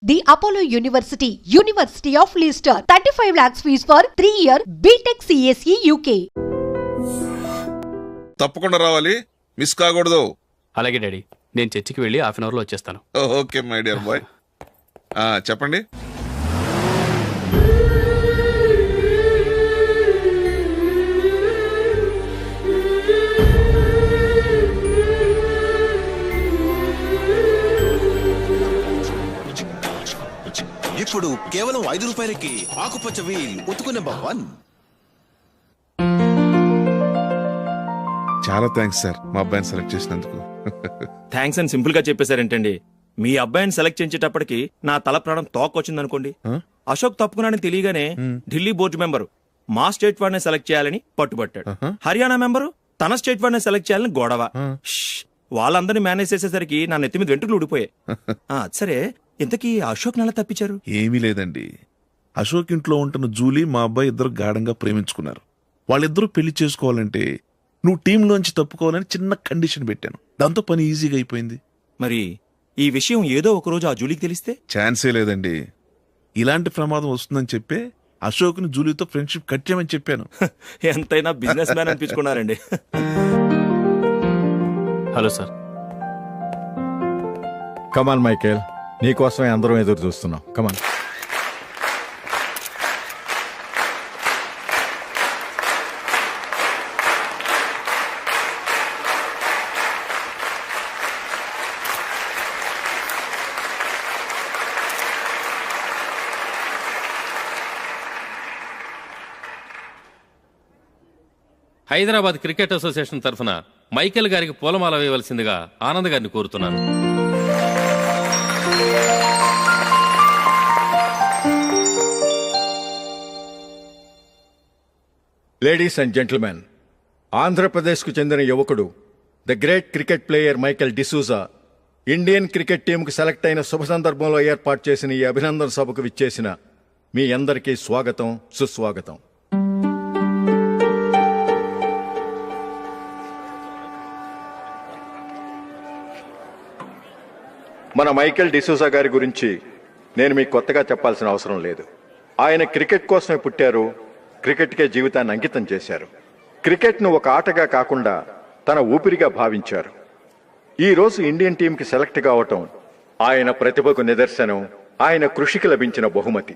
The Apollo University, University of Leicester. 35 lakhs fees for 3-year BTech CSE UK. తప్పకుండా రావాలి, miss కాకూడదు. అలాగే daddy, నేను చర్చికి వెళ్ళి హాఫ్ అన్ అవర్లో వచ్చేస్తాను. Okay my dear bye. చెప్పండి. ఇప్పుడు కేవలం 5 రూపాయలకి ఆకుపచ్చ వీల్ ఉతుకు నెంబర్ 1. చాలా థ్యాంక్స్ సార్, మా అబ్బాయిని సెలెక్ట్ చేసినందుకు. థ్యాంక్స్ అని సింపుల్ గా చెప్పేశారేంటండి. మీ అబ్బాయిని సెలెక్ట్ చేసేటప్పటికి నా తల ప్రాణం తోకొచ్చిందనుకోండి. అశోక్ తప్పుకున్నాడని తెలియగానే ఢిల్లీ బోర్డు మెంబరు మా స్టేట్ వాడిని సెలెక్ట్ చేయాలని పట్టుబట్టాడు. హర్యానా మెంబరు తన స్టేట్ వాడిని సెలెక్ట్ చేయాలని గొడవ. వాళ్ళందరినీ మేనేజ్ చేసేసరికి నా నెత్తి మీద వెంట్రుకలు ఊడిపోయాయి. సరే, ఇంతకీ అశోక్ నెల తప్పించారు? ఏమీ లేదండి, అశోక్ ఇంట్లో ఉంటున్న జూలీ మా అబ్బాయి ఇద్దరు గాఢంగా ప్రేమించుకున్నారు. వాళ్ళిద్దరూ పెళ్లి చేసుకోవాలంటే నువ్వు టీంలోంచి తప్పుకోవాలని చిన్న కండిషన్ పెట్టాను. దాంతో పని ఈజీగా అయిపోయింది. మరి ఈ విషయం ఏదో ఒక రోజు ఆ జూలీకి తెలిస్తే? ఛాన్సే లేదండి. ఇలాంటి ప్రమాదం వస్తుందని చెప్పే అశోక్ని జూలీతో ఫ్రెండ్షిప్ కట్టామని చెప్పాను. ఎంతైనా బిజినెస్ మ్యాన్ అనిపించుకున్నారండి. Hello sir. కమాన్ మైకేల్, నీకోసమే అందరం ఎదురు చూస్తున్నాం. కమాన్. హైదరాబాద్ క్రికెట్ అసోసియేషన్ తరఫున మైకేల్ గారికి పూలమాల వేయవలసిందిగా ఆనంద్ గారిని కోరుతున్నాను. లేడీస్ అండ్ జెంటిల్మెన్, ఆంధ్రప్రదేశ్కు చెందిన యువకుడు the great cricket player Michael D'Souza Indian cricket టీంకు సెలెక్ట్ అయిన శుభ సందర్భంలో ఏర్పాటు చేసిన ఈ అభినందన సభకు విచ్చేసిన మీ అందరికీ స్వాగతం, సుస్వాగతం. మన మైకేల్ డిసూజా గారి గురించి నేను మీకు కొత్తగా చెప్పాల్సిన అవసరం లేదు. ఆయన క్రికెట్ కోసమే పుట్టారు, క్రికెట్కే జీవితాన్ని అంకితం చేశారు. క్రికెట్ను ఒక ఆటగా కాకుండా తన ఊపిరిగా భావించారు. ఈరోజు ఇండియన్ టీంకి సెలెక్ట్ కావటం ఆయన ప్రతిభకు నిదర్శనం, ఆయన కృషికి లభించిన బహుమతి.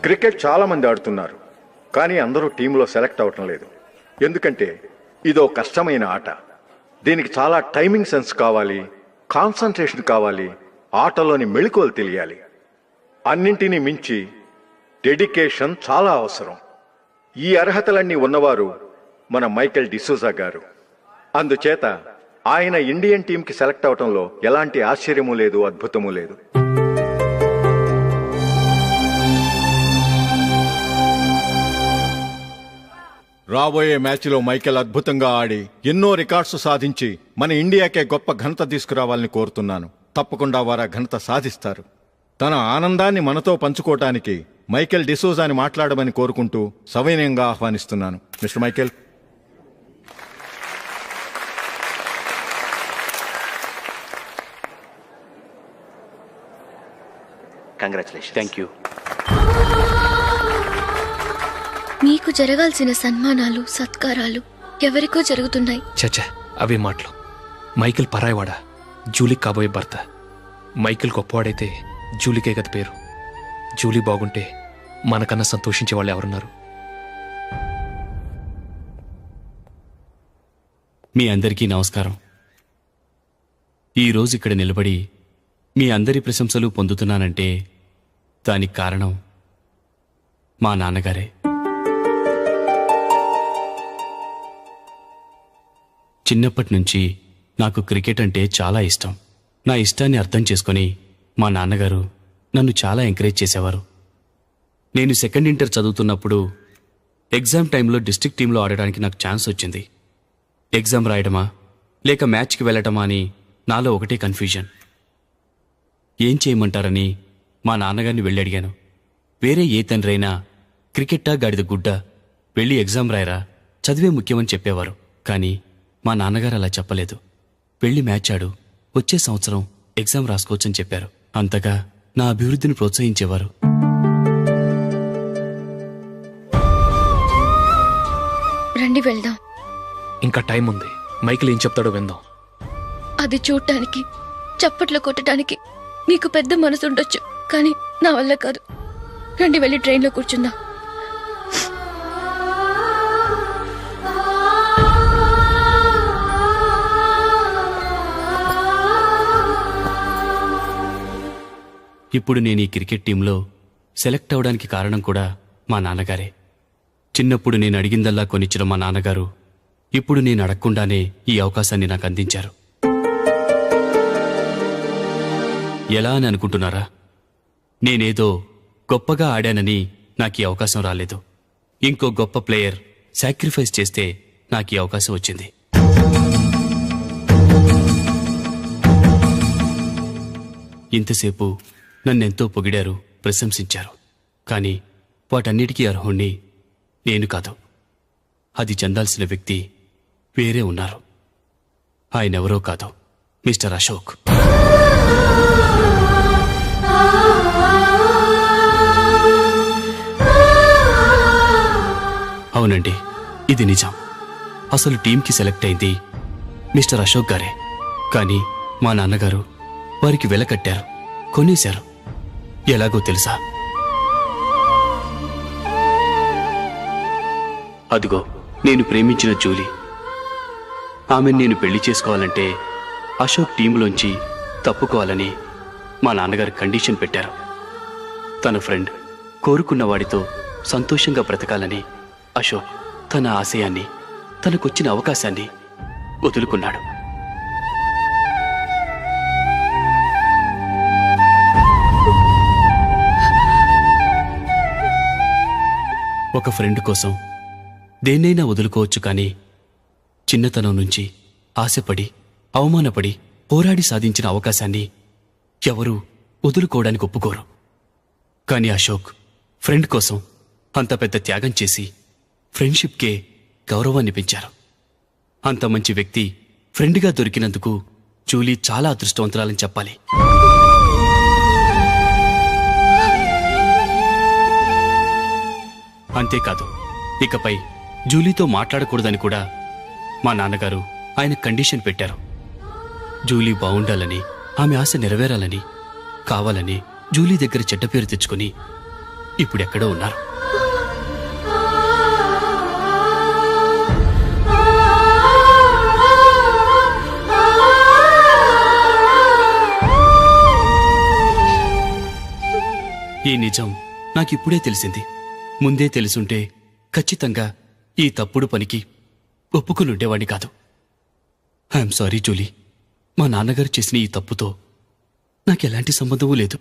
క్రికెట్ చాలా మంది ఆడుతున్నారు, కానీ అందరూ టీంలో సెలెక్ట్ అవటం లేదు. ఎందుకంటే ఇదో కష్టమైన ఆట. దీనికి చాలా టైమింగ్ సెన్స్ కావాలి, కాన్సన్ట్రేషన్ కావాలి, ఆటలోని మెళకువలు తెలియాలి. అన్నింటినీ మించి డెడికేషన్ చాలా అవసరం. ఈ అర్హతలన్నీ ఉన్నవారు మన మైకేల్ డిసూజా గారు. అందుచేత ఆయన ఇండియన్ టీంకి సెలెక్ట్ అవటంలో ఎలాంటి ఆశ్చర్యమూ లేదు, అద్భుతమూ లేదు. రాబోయే మ్యాచ్లో మైకేల్ అద్భుతంగా ఆడి ఎన్నో రికార్డ్స్ సాధించి మన ఇండియాకే గొప్ప ఘనత తీసుకురావాలని కోరుతున్నాను. తప్పకుండా వారు ఆ ఘనత సాధిస్తారు. తన ఆనందాన్ని మనతో పంచుకోవటానికి మైకేల్ డిసూజాని మాట్లాడమని కోరుకుంటూ సవినయంగా ఆహ్వానిస్తున్నాను. Mister Michael. Congratulation. Thank you. మీకు జరగాల్సిన సన్మానాలు, సత్కారాలు ఎవరికో జరుగుతున్నాయి. చచ్చా, అవే మాటలు. మైకేల్ పరాయవాడా, జూలీకి కాబోయే భర్త. మైకేల్ గొప్పవాడైతే జూలీకే గది పేరు. జూలీ బాగుంటే మనకన్నా సంతోషించే వాళ్ళు ఎవరున్నారు? మీ అందరికీ నమస్కారం. ఈరోజు ఇక్కడ నిలబడి మీ అందరి ప్రశంసలు పొందుతున్నానంటే దానికి కారణం మా నాన్నగారే. చిన్నప్పటి నుంచి నాకు క్రికెట్ అంటే చాలా ఇష్టం. నా ఇష్టాన్ని అర్థం చేసుకొని మా నాన్నగారు నన్ను చాలా ఎంకరేజ్ చేసేవారు. నేను సెకండ్ ఇంటర్ చదువుతున్నప్పుడు ఎగ్జామ్ టైంలో డిస్ట్రిక్ట్ టీంలో ఆడడానికి నాకు ఛాన్స్ వచ్చింది. ఎగ్జామ్ రాయడమా లేక మ్యాచ్కి వెళ్ళటమా అని నాలో ఒకటే కన్ఫ్యూజన్. ఏం చేయమంటారని మా నాన్నగారిని వెళ్ళి అడిగాను. వేరే ఏ తండ్రైనా క్రికెట్టా గాడిద గుడ్డ, వెళ్ళి ఎగ్జామ్ రాయరా, చదివే ముఖ్యమని చెప్పేవారు. కానీ మా నాన్నగారు అలా చెప్పలేదు. వెళ్ళి మ్యాచ్ ఆడు, వచ్చే సంవత్సరం ఎగ్జామ్ రాసుకోవచ్చని చెప్పారు. అంతగా నా అభివృద్ధిని ప్రోత్సహించేవారు. రండి వెళ్దాం. ఇంకా టైం ఉంది. మైకిల్ ఏం చెప్తాడో విందాం. అది చూడటానికి, చప్పట్లు కొట్టడానికి మీకు పెద్ద మనసు ఉండొచ్చు, కానీ నా వల్ల కాదు. రండి వెళ్ళి ట్రైన్లో కూర్చుందాం. ఇప్పుడు నేను ఈ క్రికెట్ టీంలో సెలెక్ట్ అవడానికి కారణం కూడా మా నాన్నగారే. చిన్నప్పుడు నేను అడిగిందల్లా కొనిచ్చిన మా నాన్నగారు ఇప్పుడు నేను అడగకుండానే ఈ అవకాశాన్ని నాకు అందించారు. ఎలా అని అనుకుంటున్నారా? నేనేదో గొప్పగా ఆడానని నాకు ఈ అవకాశం రాలేదు. ఇంకో గొప్ప ప్లేయర్ సాక్రిఫైస్ చేస్తే నాకు ఈ అవకాశం వచ్చింది. ఇంతసేపు నన్నెంతో పొగిడారు, ప్రశంసించారు. కానీ వాటన్నిటికీ అర్హుణ్ణి నేను కాదు. అది చెందాల్సిన వ్యక్తి వేరే ఉన్నారు. ఆయనెవరో కాదు, మిస్టర్ అశోక్. అవునండి, ఇది నిజం. అసలు టీంకి సెలెక్ట్ అయింది మిస్టర్ అశోక్ గారే. కానీ మా నాన్నగారు వారికి వెల కట్టారు, కొనేశారు. ఎలాగో తెలుసా? అదిగో నేను ప్రేమించిన జూలీ. ఆమెను నేను పెళ్లి చేసుకోవాలంటే అశోక్ టీంలోంచి తప్పుకోవాలని మా నాన్నగారు కండిషన్ పెట్టారు. తన ఫ్రెండ్ కోరుకున్న వాడితో సంతోషంగా బ్రతకాలని అశోక్ తన ఆశయాన్ని, తనకొచ్చిన అవకాశాన్ని వదులుకున్నాడు. ఒక ఫ్రెండ్ కోసం దేన్నైనా వదులుకోవచ్చు, కానీ చిన్నతనం నుంచి ఆశపడి, అవమానపడి, పోరాడి సాధించిన అవకాశాన్ని ఎవరూ వదులుకోవడానికి ఒప్పుకోరు. కానీ అశోక్ ఫ్రెండ్ కోసం అంత పెద్ద త్యాగం చేసి ఫ్రెండ్షిప్కే గౌరవాన్ని పెంచారు. అంత మంచి వ్యక్తి ఫ్రెండ్గా దొరికినందుకు జూలీ చాలా అదృష్టవంతురాలని చెప్పాలి. అంతేకాదు, ఇకపై జూలీతో మాట్లాడకూడదని కూడా మా నాన్నగారు ఆయన కండిషన్ పెట్టారు. జూలీ బావుండాలని, ఆమె ఆశ నెరవేరాలని, కావాలని జూలీ దగ్గర చెడ్డ పేరు తెచ్చుకుని ఇప్పుడెక్కడో ఉన్నారు. ఈ నిజం నాకిప్పుడే తెలిసింది. ముందే తెలుసుంటే ఖచ్చితంగా ఈ తప్పుడు పనికి ఒప్పుకునుండేవాణ్ణి కాదు. I'm sorry Julie. మా నాన్నగారు చేసిన ఈ తప్పుతో నాకెలాంటి సంబంధమూ లేదు.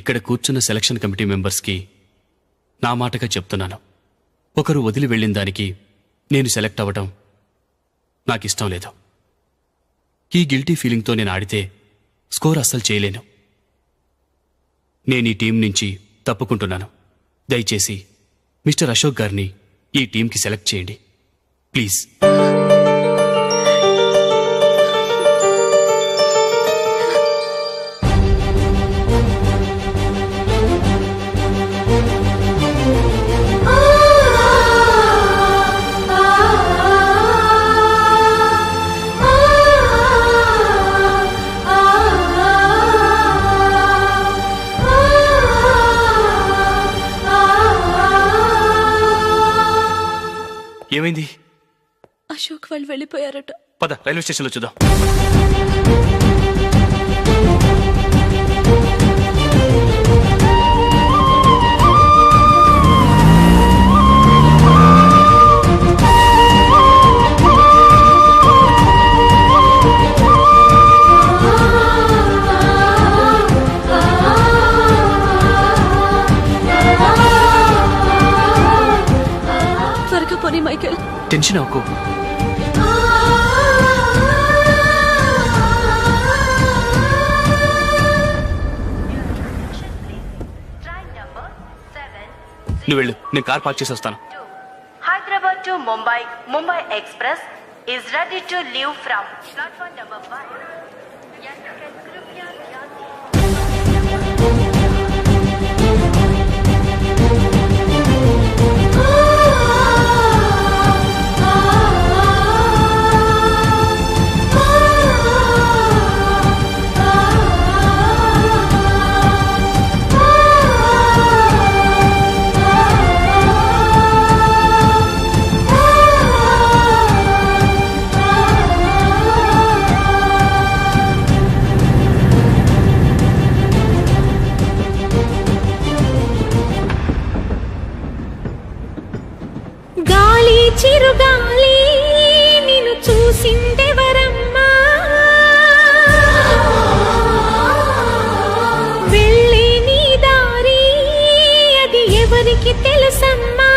ఇక్కడ కూర్చున్న సెలక్షన్ కమిటీ మెంబర్స్కి నా మాటగా చెప్తున్నాను. ఒకరు వదిలి వెళ్ళిన దానికి నేను సెలెక్ట్ అవ్వటం నాకిష్టం లేదు. ఈ గిల్టీ ఫీలింగ్తో నేను ఆడితే స్కోర్ అస్సలు చేయలేను. నేను ఈ టీం నుంచి తప్పుకుంటున్నాను. దయచేసి మిస్టర్ అశోక్ గారిని ఈ టీంకి సెలెక్ట్ చేయండి ప్లీజ్. ఏమైంది? అశోక్ వాళ్ళు వెళ్ళిపోయారట. పద, రైల్వే స్టేషన్లో చూద్దాం. త్వరగా పోనీ మైకేల్. టెన్షన్ అవ్వకు. నువ్వు వెళ్ళు, నేను కార్ పార్క్ చేసి వస్తాను. Hyderabad to Mumbai, Mumbai Express is ready to leave from platform number 1. గాలి చిరుగాలి నిన్ను చూసిందెవరమ్మా, వెళ్ళే నీ దారి అది ఎవరికి తెలుసమ్మా.